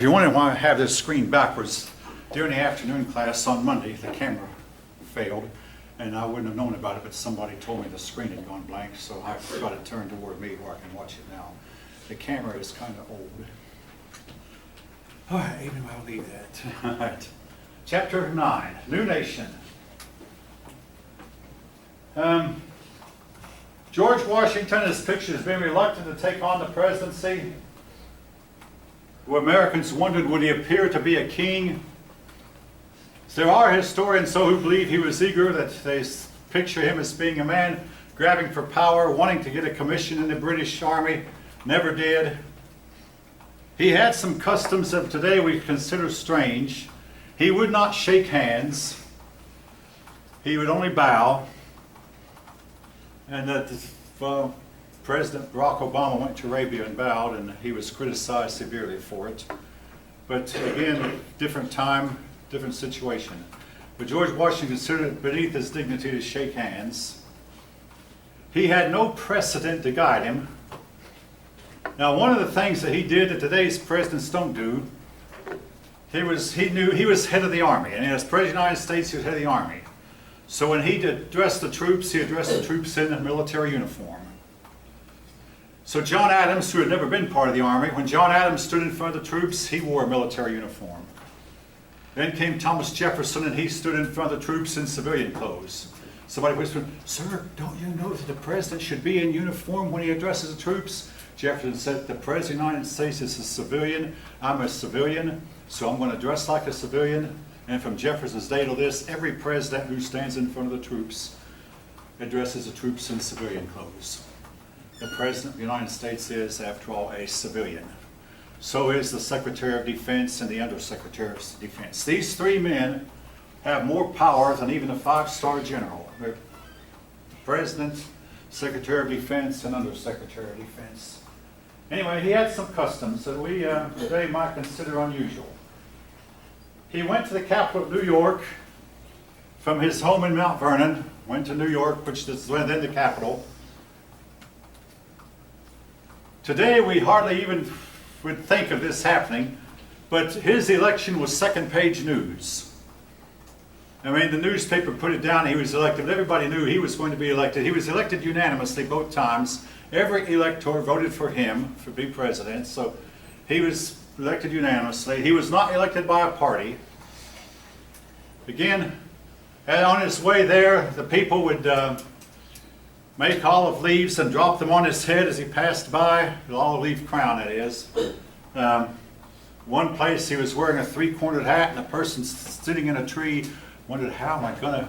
If you wonder why I have this screen backwards, during the afternoon class on Monday, the camera failed, and I wouldn't have known about it, but somebody told me the screen had gone blank, so I got it turned toward me where I can watch it now. The camera is kind of old. All right, even I'll leave that. All right. Chapter 9, New Nation. George Washington is pictured as being reluctant to take on the presidency. Where Americans wondered, would he appear to be a king? There are historians who believe he was eager, that they picture him as being a man grabbing for power, wanting to get a commission in the British Army, never did. He had some customs that today we consider strange. He would not shake hands. He would only bow. And that President Barack Obama went to Arabia and bowed, and he was criticized severely for it. But again, different time, different situation. But George Washington considered it beneath his dignity to shake hands. He had no precedent to guide him. Now, one of the things that he did that today's presidents don't do, he knew he was head of the army, and as president of the United States, he was head of the army. So when he addressed the troops, he addressed the troops in a military uniform. So John Adams, who had never been part of the army, when John Adams stood in front of the troops, he wore a military uniform. Then came Thomas Jefferson, and he stood in front of the troops in civilian clothes. Somebody whispered, "Sir, don't you know that the president should be in uniform when he addresses the troops?" Jefferson said, "The president of the United States is a civilian. I'm a civilian, so I'm going to dress like a civilian." And from Jefferson's day to this, every president who stands in front of the troops addresses the troops in civilian clothes. The President of the United States is, after all, a civilian. So is the Secretary of Defense and the Undersecretary of Defense. These three men have more power than even a five-star general. They're President, Secretary of Defense, and Undersecretary of Defense. Anyway, he had some customs that we today might consider unusual. He went to the capital of New York from his home in Mount Vernon, went to New York, which is then the capital. Today we hardly even would think of this happening, but his election was second-page news. I mean, the newspaper put it down, he was elected. Everybody knew he was going to be elected. He was elected unanimously both times. Every elector voted for him to be president, so he was elected unanimously. He was not elected by a party. Again, and on his way there, the people would make olive leaves and drop them on his head as he passed by, the olive leaf crown, that is. One place he was wearing a three-cornered hat, and a person sitting in a tree wondered, how am I going to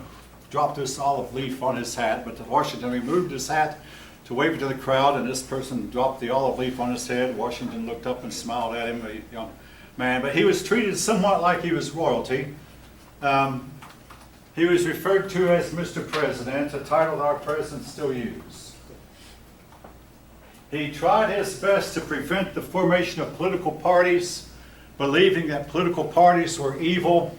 drop this olive leaf on his hat? But Washington removed his hat to wave it to the crowd, and this person dropped the olive leaf on his head. Washington looked up and smiled at him, a young man. But he was treated somewhat like he was royalty. He was referred to as Mr. President, a title that our presidents still use. He tried his best to prevent the formation of political parties, believing that political parties were evil.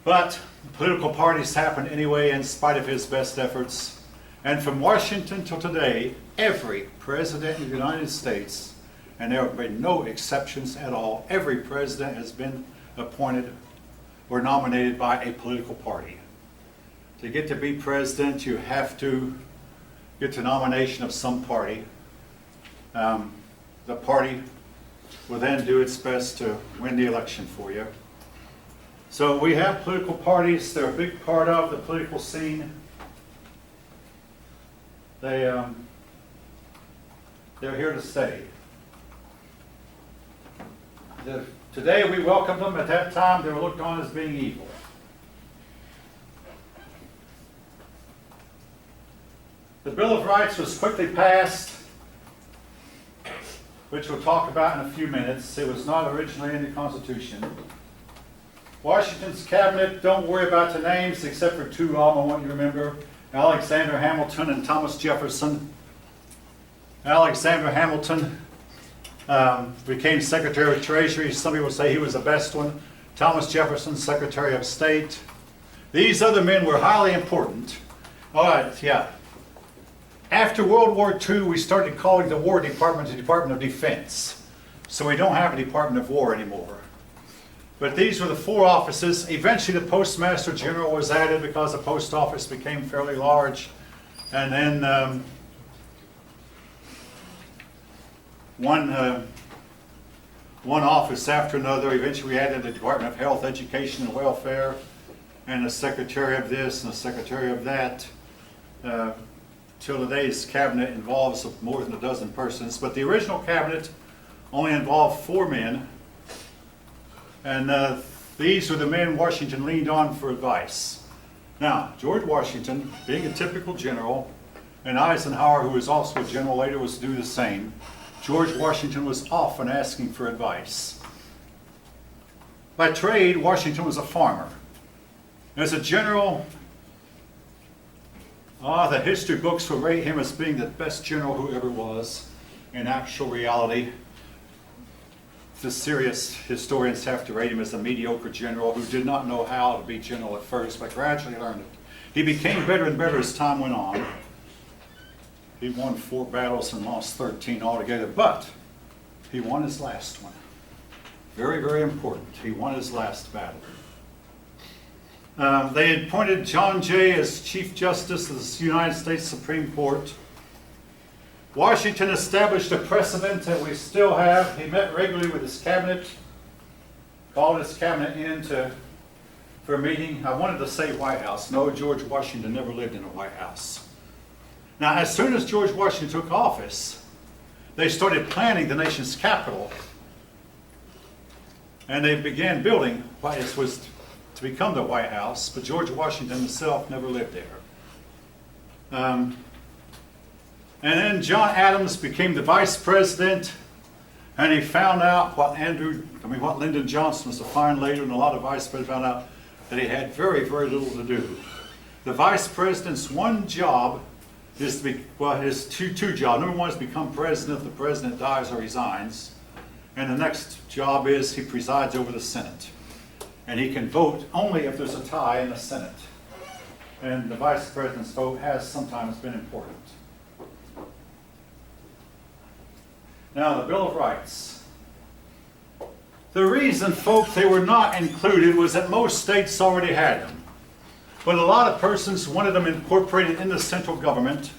But political parties happened anyway in spite of his best efforts. And from Washington till today, every president of the United States, and there have been no exceptions at all, every president has been appointed or nominated by a political party. To get to be president, you have to get the nomination of some party. The party will then do its best to win the election for you. So we have political parties. They're a big part of the political scene. They're here to stay. Today we welcome them. At that time they were looked on as being evil. The Bill of Rights was quickly passed, which we'll talk about in a few minutes. It was not originally in the Constitution. Washington's cabinet, don't worry about the names except for two of them I want you to remember. Alexander Hamilton and Thomas Jefferson. Alexander Hamilton became Secretary of Treasury. Some people say he was the best one. Thomas Jefferson, Secretary of State. These other men were highly important. All right, yeah. After World War II, we started calling the War Department the Department of Defense. So we don't have a Department of War anymore. But these were the 4 offices. Eventually the Postmaster General was added because the post office became fairly large. And then one office after another. Eventually we added the Department of Health, Education, and Welfare, and the Secretary of this and the Secretary of that. Till today's cabinet involves more than a dozen persons. But the original cabinet only involved 4 men. And these were the men Washington leaned on for advice. Now, George Washington, being a typical general, and Eisenhower, who was also a general later, was to do the same. George Washington was often asking for advice. By trade, Washington was a farmer. As a general, the history books will rate him as being the best general who ever was. In actual reality, the serious historians have to rate him as a mediocre general who did not know how to be general at first, but gradually learned it. He became better and better as time went on. He won 4 battles and lost 13 altogether, but he won his last one. Very, very important. He won his last battle. They appointed John Jay as Chief Justice of the United States Supreme Court. Washington established a precedent that we still have. He met regularly with his cabinet, called his cabinet in for a meeting. I wanted to say White House. No, George Washington never lived in a White House. Now, as soon as George Washington took office, they started planning the nation's capital. And they began building what was to become the White House, but George Washington himself never lived there. And then John Adams became the vice president, and he found out what Lyndon Johnson was a fine later, and a lot of vice presidents found out that he had very, very little to do. The vice president's one job is to be, well, his two jobs. Number one is to become president if the president dies or resigns. And the next job is he presides over the Senate. And he can vote only if there's a tie in the Senate. And the vice president's vote has sometimes been important. Now, the Bill of Rights. The reason, folks, they were not included was that most states already had them. But a lot of persons wanted them incorporated in the central government.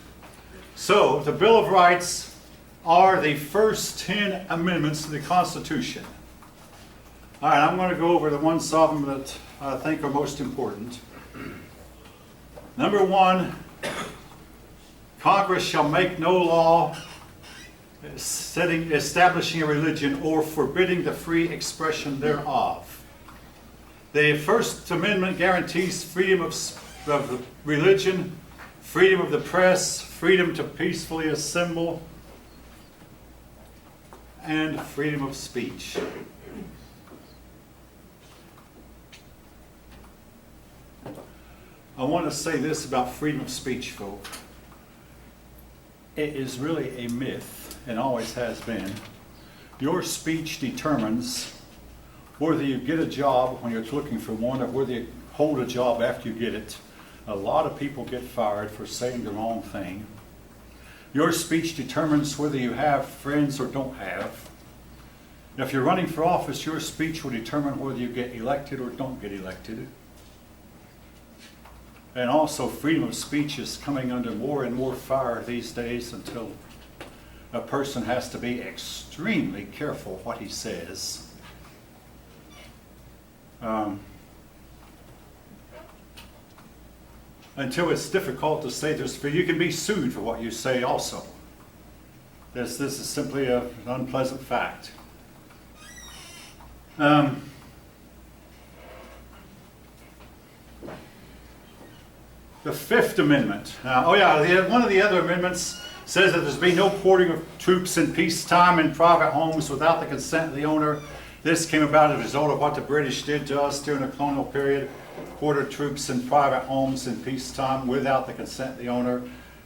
So, the Bill of Rights are the first 10 amendments to the Constitution. All right, I'm going to go over the ones of them that I think are most important. Number 1, Congress shall make no law establishing a religion or forbidding the free expression thereof. The First Amendment guarantees freedom of religion, freedom of the press, freedom to peacefully assemble, and freedom of speech. I want to say this about freedom of speech, folks. It is really a myth, and always has been. Your speech determines whether you get a job when you're looking for one or whether you hold a job after you get it. A lot of people get fired for saying the wrong thing. Your speech determines whether you have friends or don't have. If you're running for office, your speech will determine whether you get elected or don't get elected. And also, freedom of speech is coming under more and more fire these days until a person has to be extremely careful what he says. Until it's difficult to say you can be sued for what you say also. This is simply an unpleasant fact. The Fifth Amendment. One of the other amendments says that there's been no quartering of troops in peacetime in private homes without the consent of the owner. This came about as a result of what the British did to us during the colonial period. Quartered troops in private homes in peacetime without the consent of the owner.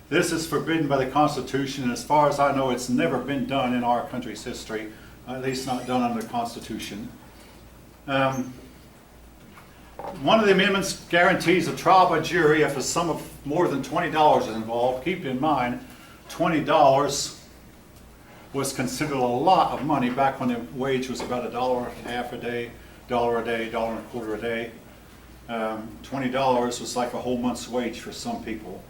This is forbidden by the Constitution, and as far as I know, it's never been done in our country's history, at least not done under the Constitution. One of the amendments guarantees a trial by jury if a sum of more than $20 is involved. Keep in mind, $20 was considered a lot of money back when the wage was about $1.50 a day, $1 a day, $1.25 a day. $20 was like a whole month's wage for some people.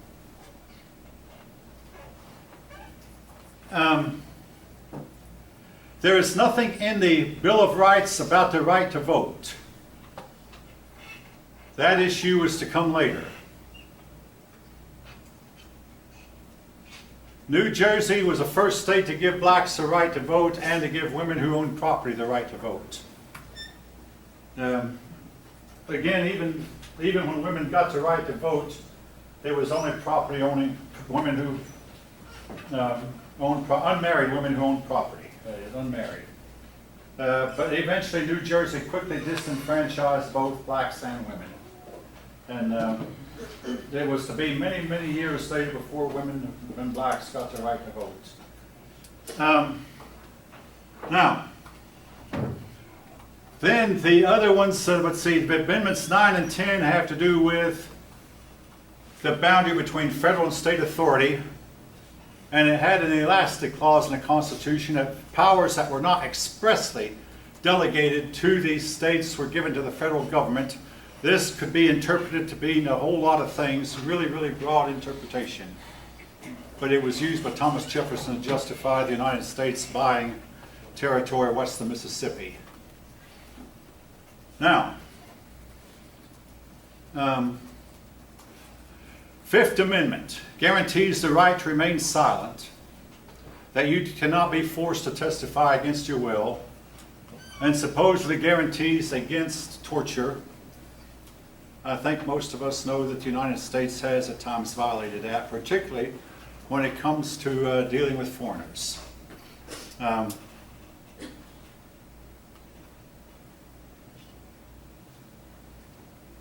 There is nothing in the Bill of Rights about the right to vote. That issue is to come later. New Jersey was the first state to give blacks the right to vote and to give women who own property the right to vote. Again, even when women got the right to vote, there was only property owning women who unmarried women who owned property. Unmarried. But eventually New Jersey quickly disenfranchised both blacks and women. And there was to be many, many years later before women and blacks got the right to vote. Now, then the other ones, let's see, Amendments 9 and 10 have to do with the boundary between federal and state authority. And it had an elastic clause in the Constitution that powers that were not expressly delegated to these states were given to the federal government. This could be interpreted to mean a whole lot of things, really, really broad interpretation. But it was used by Thomas Jefferson to justify the United States buying territory west of the Mississippi. Now, Fifth Amendment guarantees the right to remain silent, that you cannot be forced to testify against your will, and supposedly guarantees against torture. I think most of us know that the United States has at times violated that, particularly when it comes to dealing with foreigners.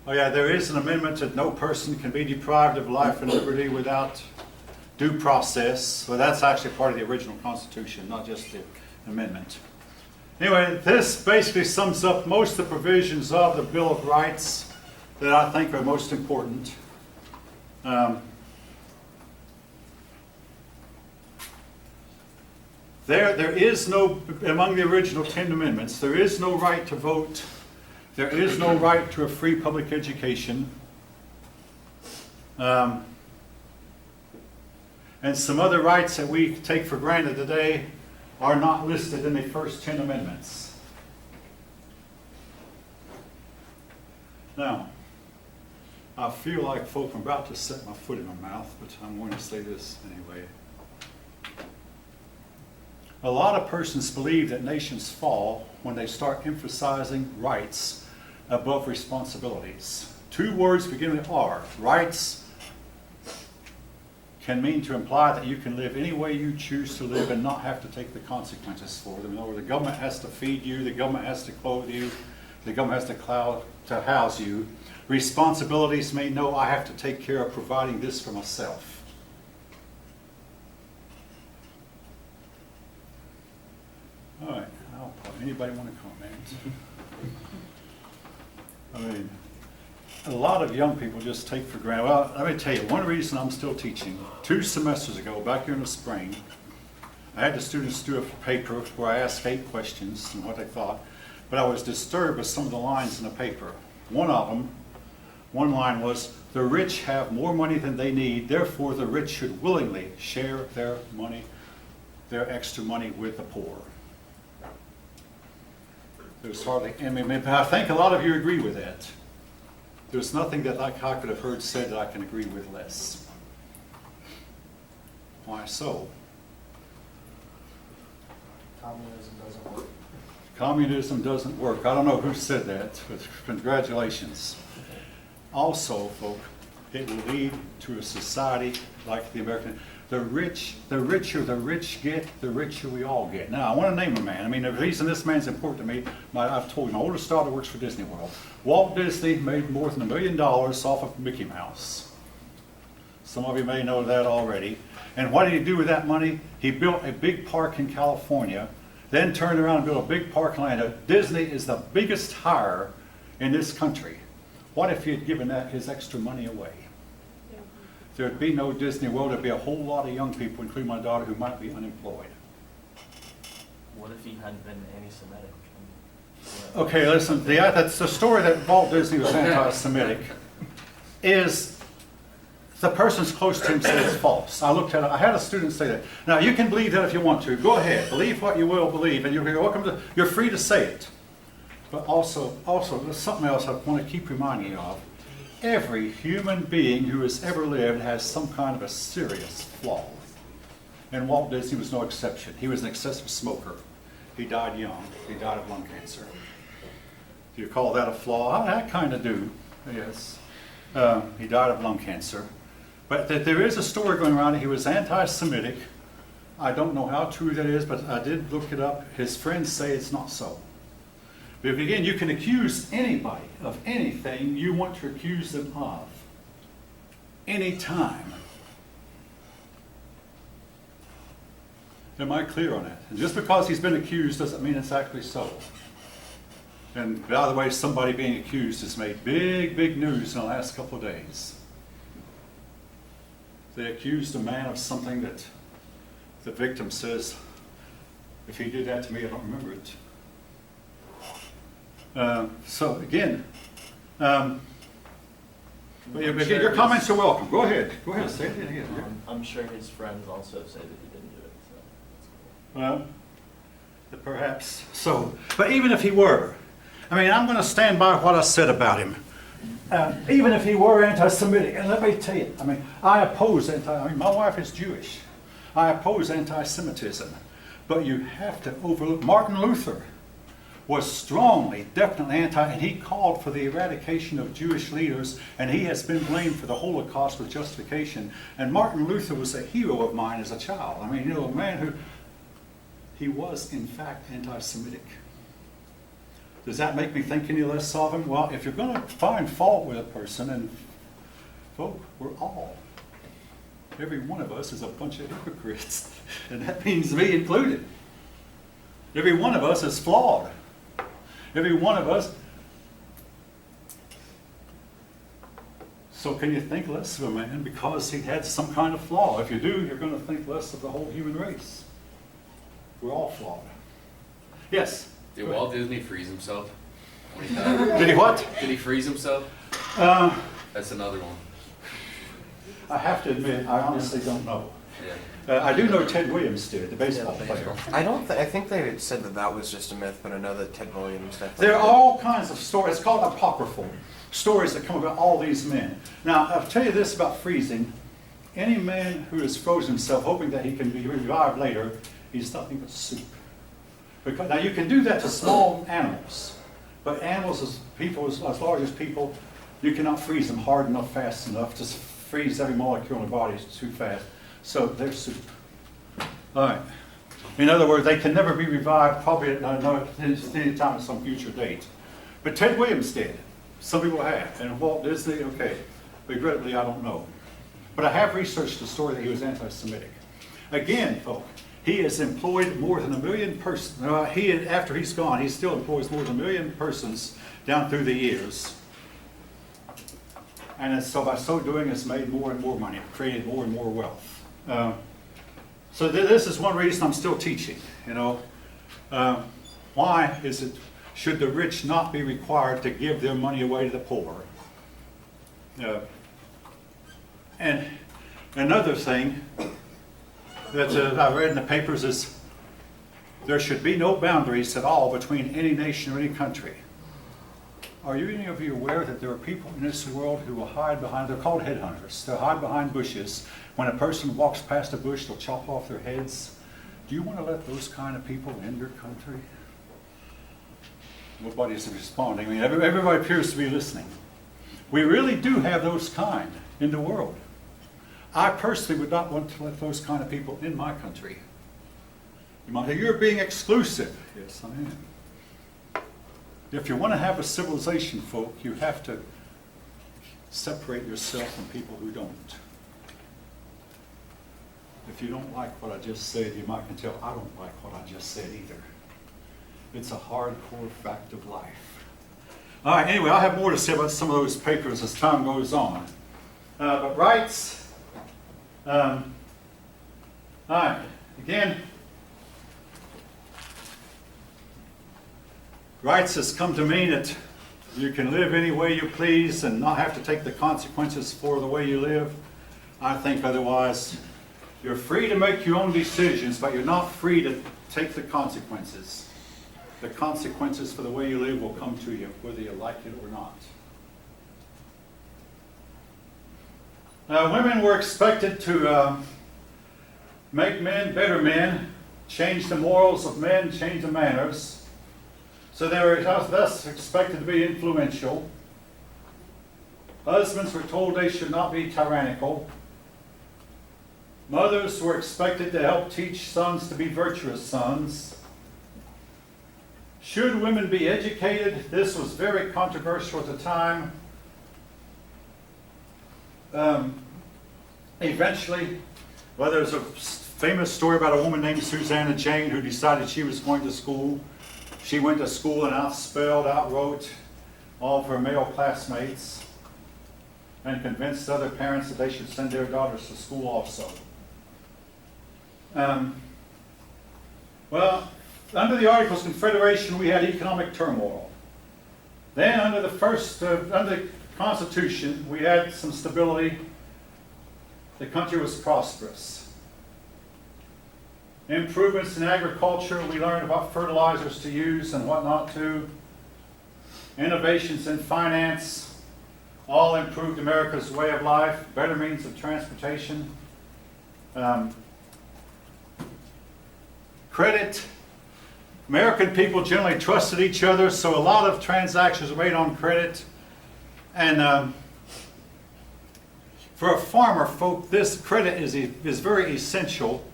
Oh yeah, there is an amendment that no person can be deprived of life and liberty without due process. Well, that's actually part of the original Constitution, not just the amendment. Anyway, this basically sums up most of the provisions of the Bill of Rights that I think are most important. There is no, among the original 10 amendments, there is no right to vote. There is no right to a free public education. And some other rights that we take for granted today are not listed in the first 10 amendments. Now, I feel like, folk, I'm about to set my foot in my mouth, but I'm going to say this anyway. A lot of persons believe that nations fall when they start emphasizing rights above responsibilities. Two words beginning with R. Rights can mean to imply that you can live any way you choose to live and not have to take the consequences for them. In other words, the government has to feed you, the government has to clothe you, the government has to house you. Responsibilities may know I have to take care of providing this for myself. All right, anybody want to comment? I mean, a lot of young people just take for granted. Well, let me tell you, one reason I'm still teaching, 2 semesters ago, back here in the spring, I had the students do a paper where I asked 8 questions and what they thought, but I was disturbed with some of the lines in the paper. One line was, the rich have more money than they need, therefore the rich should willingly share their money, their extra money with the poor. There's hardly, I think a lot of you agree with that. There's nothing that I could have heard said that I can agree with less. Why so? Communism doesn't work. Communism doesn't work. I don't know who said that, but congratulations. Also, folk, it will lead to a society like the American. The richer the rich get, the richer we all get. Now, I want to name a man. I mean, the reason this man's important to me, I've told you, my oldest daughter works for Disney World. Walt Disney made more than $1 million off of Mickey Mouse. Some of you may know that already. And what did he do with that money? He built a big park in California, then turned around and built a big park in Atlanta. Disney is the biggest hire in this country. What if he had given his extra money away? There'd be no Disney World. There'd be a whole lot of young people, including my daughter, who might be unemployed. What if he hadn't been anti-Semitic? Okay, listen, that's the story that Walt Disney was anti-Semitic is the person's close to him said it's false. I looked at it, I had a student say that. Now you can believe that if you want to. Go ahead, believe what you will believe, and you're welcome to, you're free to say it. But also, there's something else I want to keep reminding you of. Every human being who has ever lived has some kind of a serious flaw. And Walt Disney was no exception. He was an excessive smoker. He died young. He died of lung cancer. Do you call that a flaw? I kind of do, yes. He died of lung cancer. But there is a story going around that he was anti-Semitic. I don't know how true that is, but I did look it up. His friends say it's not so. But again, you can accuse anybody of anything you want to accuse them of. Anytime. Am I clear on that? And just because he's been accused doesn't mean it's actually so. And by the way, somebody being accused has made big news in the last couple of days. They accused a man of something that the victim says, if he did that to me, I don't remember it. So again, but your comments are welcome. Go ahead, say it again. I'm sure his friends also say that he didn't do it, so that's cool. Well, perhaps so. But even if he were, I mean, I'm going to stand by what I said about him. Even if he were anti-Semitic, and let me tell you, I mean, my wife is Jewish. I oppose anti-Semitism. But you have to overlook, Martin Luther was strongly, definitely and he called for the eradication of Jewish leaders, and he has been blamed for the Holocaust with justification. And Martin Luther was a hero of mine as a child. I mean, a man he was in fact anti-Semitic. Does that make me think any less of him? Well, if you're going to find fault with a person, and folk, every one of us is a bunch of hypocrites, and that means me included. Every one of us is flawed. Every one of us. So can you think less of a man because he had some kind of flaw? If you do, you're going to think less of the whole human race. We're all flawed. Yes? Did Walt Disney freeze himself when he died? Did he what? Did he freeze himself? That's another one. I have to admit, I honestly don't know. Yeah. I do know Ted Williams did, the baseball player. I think they said that was just a myth, but I know that Ted Williams definitely. There are all kinds of stories. It's called apocryphal stories that come about all these men. Now, I'll tell you this about freezing. Any man who has frozen himself, hoping that he can be revived later, he's nothing but soup. Because, now, you can do that to small animals, but animals, as large as people, you cannot freeze them hard enough, fast enough to freeze every molecule in the body too fast. So they're soup. All right. In other words, they can never be revived, probably at any time at some future date. But Ted Williams did. Some people have. And Walt Disney, okay. Regrettably, I don't know. But I have researched the story that he was anti-Semitic. Again, folks, he has employed more than 1 million persons. After he's gone, he still employs more than 1 million persons down through the years. And so by so doing, it's made more and more money, created more and more wealth. So this is one reason I'm still teaching. Why should the rich not be required to give their money away to the poor? And another thing that I read in the papers is there should be no boundaries at all between any nation or any country. Are any of you aware that there are people in this world who will hide behind, they're called headhunters, they'll hide behind bushes. When a person walks past a bush, they'll chop off their heads. Do you want to let those kind of people in your country? Nobody's responding. I mean, everybody appears to be listening. We really do have those kind in the world. I personally would not want to let those kind of people in my country. You might say, you're being exclusive. Yes, I am. If you want to have a civilization, folk, you have to separate yourself from people who don't. If you don't like what I just said, you might can tell I don't like what I just said either. It's a hardcore fact of life. All right, anyway, I'll have more to say about some of those papers as time goes on. But rights, all right, again, Rights has come to mean that you can live any way you please and not have to take the consequences for the way you live. I think otherwise. You're free to make your own decisions, but you're not free to take the consequences. The consequences for the way you live will come to you, whether you like it or not. Women were expected to make men better men, change the morals of men, change the manners. So they were thus expected to be influential. Husbands were told they should not be tyrannical. Mothers were expected to help teach sons to be virtuous sons. Should women be educated? This was very controversial at the time. Eventually, well, there's a famous story about a woman named Susanna Jane who decided she was going to school. She went to school and outspelled, outwrote all of her male classmates and convinced other parents that they should send their daughters to school also. Well, under the Articles of Confederation, we had economic turmoil. Then, under the Constitution, we had some stability. The country was prosperous. Improvements in agriculture, we learned about fertilizers to use and what not to. Innovations in finance, all improved America's way of life, better means of transportation. Credit. American people generally trusted each other, so a lot of transactions were made on credit. And for a farmer folk, this credit is very essential,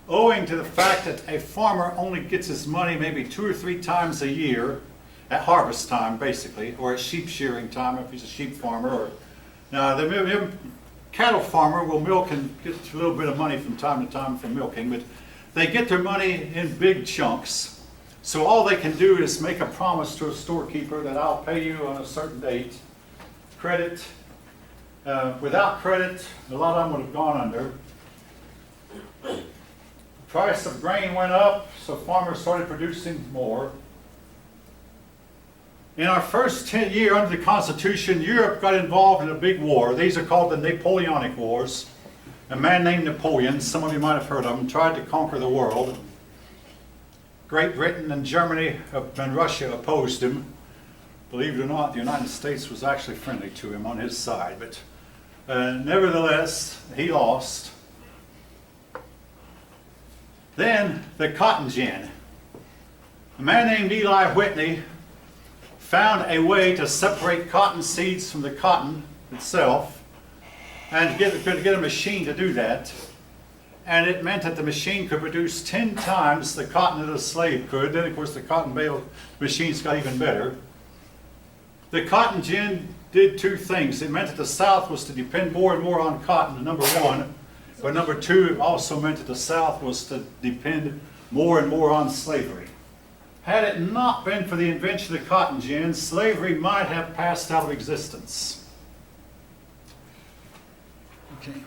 owing to the fact that a farmer only gets his money maybe 2 or 3 times a year, at harvest time basically, or at sheep shearing time if he's a sheep farmer. Or, now the cattle farmer will milk and get a little bit of money from time to time from milking, but they get their money in big chunks. So all they can do is make a promise to a storekeeper that I'll pay you on a certain date. Credit. Without credit, a lot of them would have gone under. The price of grain went up, so farmers started producing more. In our first 10 year under the Constitution, Europe got involved in a big war. These are called the Napoleonic Wars. A man named Napoleon, some of you might have heard of him, tried to conquer the world. Great Britain and Germany and Russia opposed him. Believe it or not, the United States was actually friendly to him on his side, but nevertheless, he lost. Then the cotton gin. A man named Eli Whitney found a way to separate cotton seeds from the cotton itself, and could get a machine to do that. And it meant that the machine could produce 10 times the cotton that a slave could. Then, of course, the cotton bale machines got even better. The cotton gin did 2 things. It meant that the South was to depend more and more on cotton, number 1. But number 2, it also meant that the South was to depend more and more on slavery. Had it not been for the invention of cotton gin, slavery might have passed out of existence. Okay.